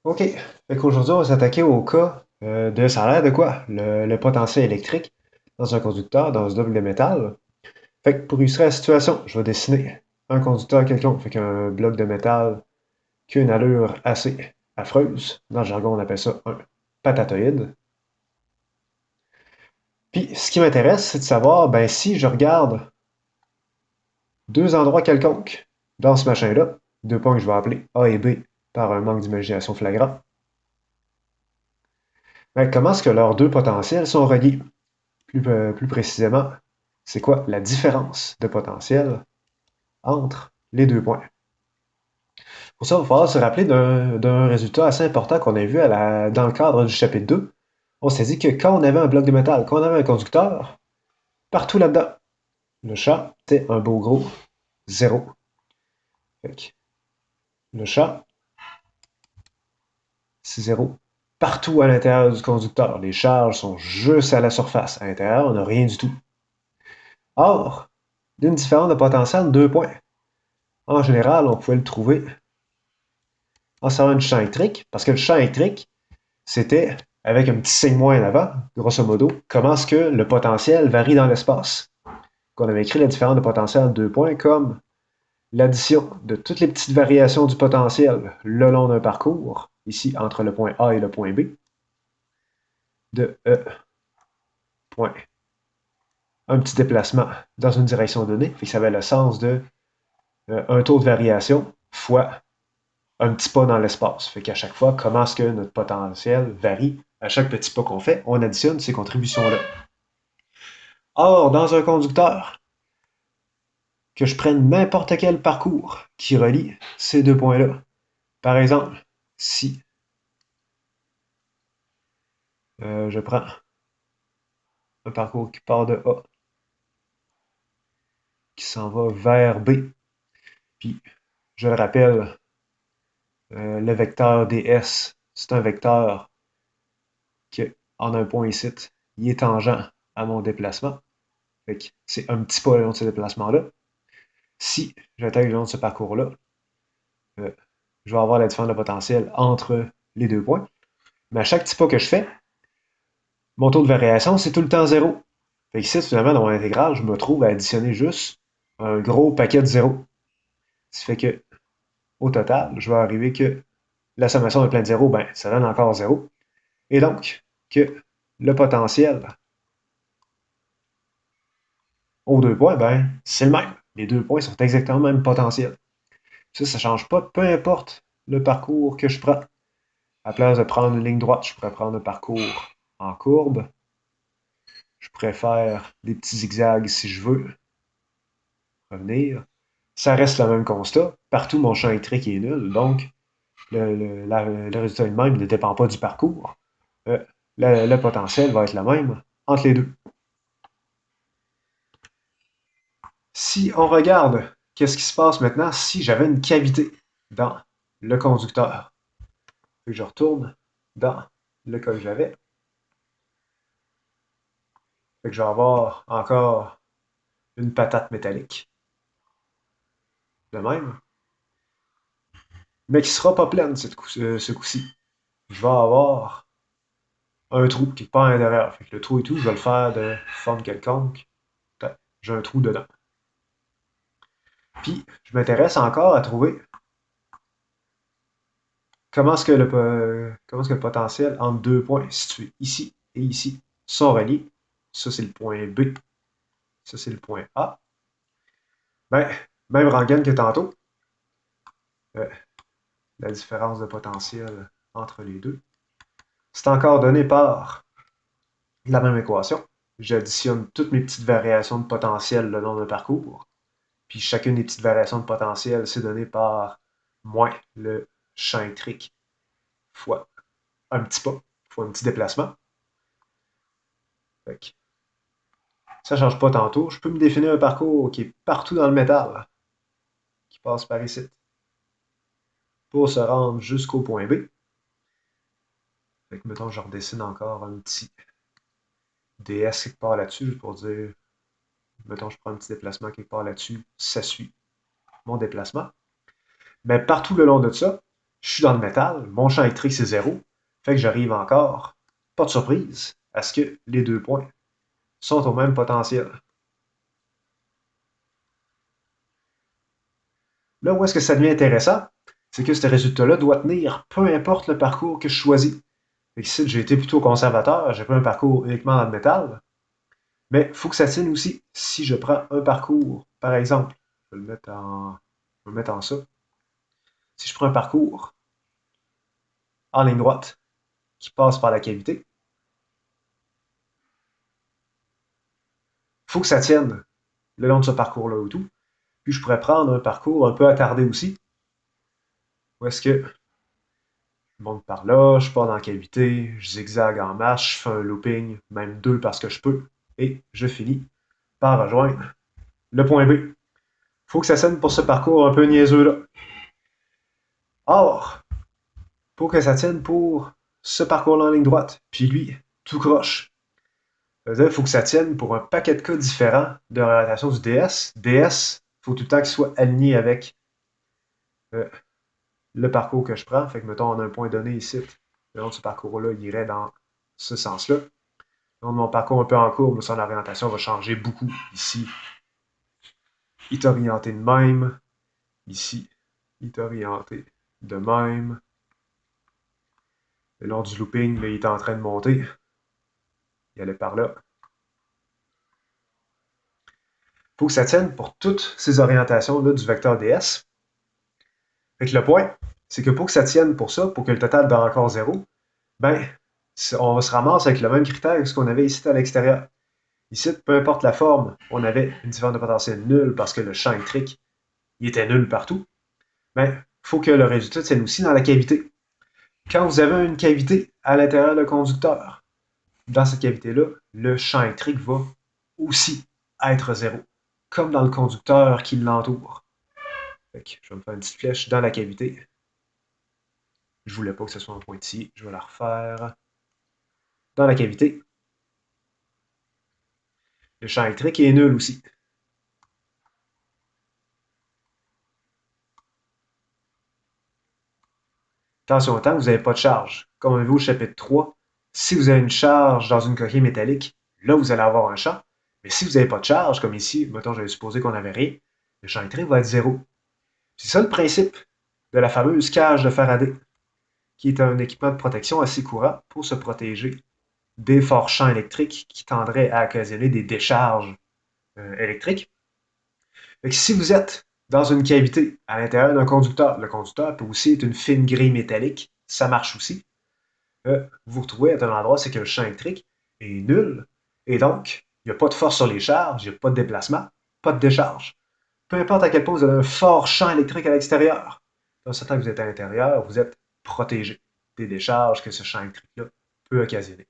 OK. Fait qu'aujourd'hui, on va s'attaquer au cas de ça a l'air de quoi? Le potentiel électrique dans un conducteur, dans un double de métal. Fait que pour illustrer la situation, je vais dessiner un conducteur quelconque, fait qu'un bloc de métal qui a une allure assez affreuse. Dans le jargon, on appelle ça un patatoïde. Puis ce qui m'intéresse, c'est de savoir, ben si je regarde deux endroits quelconques dans ce machin-là, deux points que je vais appeler A et B par un manque d'imagination flagrant, ben, comment est-ce que leurs deux potentiels sont reliés? Plus précisément, c'est quoi la différence de potentiel entre les deux points? Pour ça, il va falloir se rappeler d'un résultat assez important qu'on a vu dans le cadre du chapitre 2. On s'est dit que quand on avait un bloc de métal, quand on avait un conducteur, partout là-dedans, le champ était un beau gros zéro. Fait que le champ, c'est zéro. Partout à l'intérieur du conducteur, les charges sont juste à la surface. À l'intérieur, on n'a rien du tout. Or, d'une différence de potentiel de 2 points. En général, on pouvait le trouver en servant du champ électrique, parce que le champ électrique, c'était, avec un petit signe moins en avant, grosso modo, comment est-ce que le potentiel varie dans l'espace. Qu'on avait écrit la différence de potentiel en 2 points comme l'addition de toutes les petites variations du potentiel le long d'un parcours, ici entre le point A et le point B, de E point un petit déplacement dans une direction donnée, fait que ça avait le sens de un taux de variation fois un petit pas dans l'espace. Fait qu'à chaque fois, comment est-ce que notre potentiel varie à chaque petit pas qu'on fait, on additionne ces contributions-là. Or, dans un conducteur, que je prenne n'importe quel parcours qui relie ces deux points-là. Par exemple, si je prends un parcours qui part de A, qui s'en va vers B, puis je le rappelle, le vecteur ds, c'est un vecteur qui, en un point ici, il est tangent à mon déplacement. Fait que c'est un petit pas le long de ce déplacement-là. Si j'intègre le long de ce parcours-là, euh, je vais avoir la différence de potentiel entre les deux points. Mais à chaque petit pas que je fais, mon taux de variation, c'est tout le temps zéro. Fait que ici, finalement, dans mon intégrale, je me trouve à additionner juste un gros paquet de zéros. Ce qui fait que, au total, je vais arriver que la sommation de plein de zéros, ben, ça donne encore zéro. Et donc, que le potentiel aux deux points, ben, c'est le même. Les deux points sont exactement le même potentiel. Ça ne change pas, peu importe le parcours que je prends. À la place de prendre une ligne droite, je pourrais prendre un parcours en courbe. Je pourrais faire des petits zigzags si je veux. Revenir. Ça reste le même constat. Partout, mon champ électrique est nul. Donc, le résultat lui-même ne dépend pas du parcours. Euh, le potentiel va être le même entre les deux. Si on regarde qu'est-ce qui se passe maintenant si j'avais une cavité dans le conducteur, je retourne dans le cas que j'avais. Je vais avoir encore une patate métallique, de même, mais qui ne sera pas pleine ce coup-ci. Je vais avoir un trou quelque part à l'intérieur. Fait que le trou et tout, je vais le faire de forme quelconque. J'ai un trou dedans. Puis, je m'intéresse encore à trouver comment est-ce que le potentiel entre deux points situés ici et ici sont reliés. Ça, c'est le point B. Ça, c'est le point A. Ben, même rengaine que tantôt, euh, la différence de potentiel entre les deux, c'est encore donné par la même équation. J'additionne toutes mes petites variations de potentiel le long d'un parcours. Puis chacune des petites variations de potentiel, c'est donné par moins le champ électrique fois un petit pas, fois un petit déplacement. Fait que ça ne change pas tantôt. Je peux me définir un parcours qui est partout dans le métal, qui passe par ici, pour se rendre jusqu'au point B. Fait que, mettons, je redessine encore un petit DS quelque part là-dessus, pour dire, mettons, je prends un petit déplacement quelque part là-dessus, ça suit mon déplacement. Mais partout le long de ça, Je suis dans le métal, mon champ électrique c'est 0. Fait que j'arrive encore, pas de surprise, à ce que les 2 points sont au même potentiel. Là où est-ce que ça devient intéressant, c'est que ce résultat-là doit tenir peu importe le parcours que je choisis. Fait que ici, j'ai été plutôt conservateur, j'ai pris un parcours uniquement dans le métal, mais il faut que ça tienne aussi. Si je prends un parcours, par exemple, je vais le mettre en ça. Si je prends un parcours en ligne droite qui passe par la cavité, il faut que ça tienne le long de ce parcours-là ou tout. Puis je pourrais prendre un parcours un peu attardé aussi, où est-ce que je monte par là, je pars dans la cavité, je zigzague en marche, je fais un looping, même 2 parce que je peux, et je finis par rejoindre le point B. Il faut que ça tienne pour ce parcours un peu niaiseux-là. Or, pour que ça tienne pour ce parcours-là en ligne droite, puis lui, tout croche. Il faut que ça tienne pour un paquet de cas différents de l'orientation du DS. DS, il faut tout le temps qu'il soit aligné avec euh, le parcours que je prends. Fait que, mettons, on a un point donné ici. Le long de ce parcours-là, il irait dans ce sens-là. Le long de mon parcours un peu en courbe, son orientation va changer beaucoup. Ici, il est orienté de même. Ici, il est orienté de même. Le long du looping, là, il est en train de monter. Il allait par là. Il faut que ça tienne pour toutes ces orientations-là du vecteur ds. Fait que le point, c'est que pour que ça tienne pour ça, pour que le total donne encore 0, ben, on se ramasse avec le même critère que ce qu'on avait ici à l'extérieur. Ici, peu importe la forme, on avait une différence de potentiel nulle parce que le champ électrique, il était nul partout. Mais il faut que le résultat tienne aussi dans la cavité. Quand vous avez une cavité à l'intérieur d'un conducteur, dans cette cavité-là, le champ électrique va aussi être 0, comme dans le conducteur qui l'entoure. Je vais me faire une petite flèche dans la cavité. Je ne voulais pas que ce soit un point ici. Je vais la refaire dans la cavité. Le champ électrique est nul aussi. Attention, tant que vous n'avez pas de charge. Comme on a vu au chapitre 3, si vous avez une charge dans une coquille métallique, là, vous allez avoir un champ. Mais si vous n'avez pas de charge, comme ici, mettons, j'avais supposé qu'on n'avait rien, le champ électrique va être 0. C'est ça le principe de la fameuse cage de Faraday, qui est un équipement de protection assez courant pour se protéger des forts champs électriques qui tendraient à occasionner des décharges électriques. Fait que si vous êtes dans une cavité à l'intérieur d'un conducteur, le conducteur peut aussi être une fine grille métallique, ça marche aussi. Vous vous retrouvez à un endroit, c'est que le champ électrique est nul, et donc, il n'y a pas de force sur les charges, il n'y a pas de déplacement, pas de décharge. Peu importe à quel point vous avez un fort champ électrique à l'extérieur, dans ce temps que vous êtes à l'intérieur, vous êtes protégé des décharges que ce champ électrique-là peut occasionner.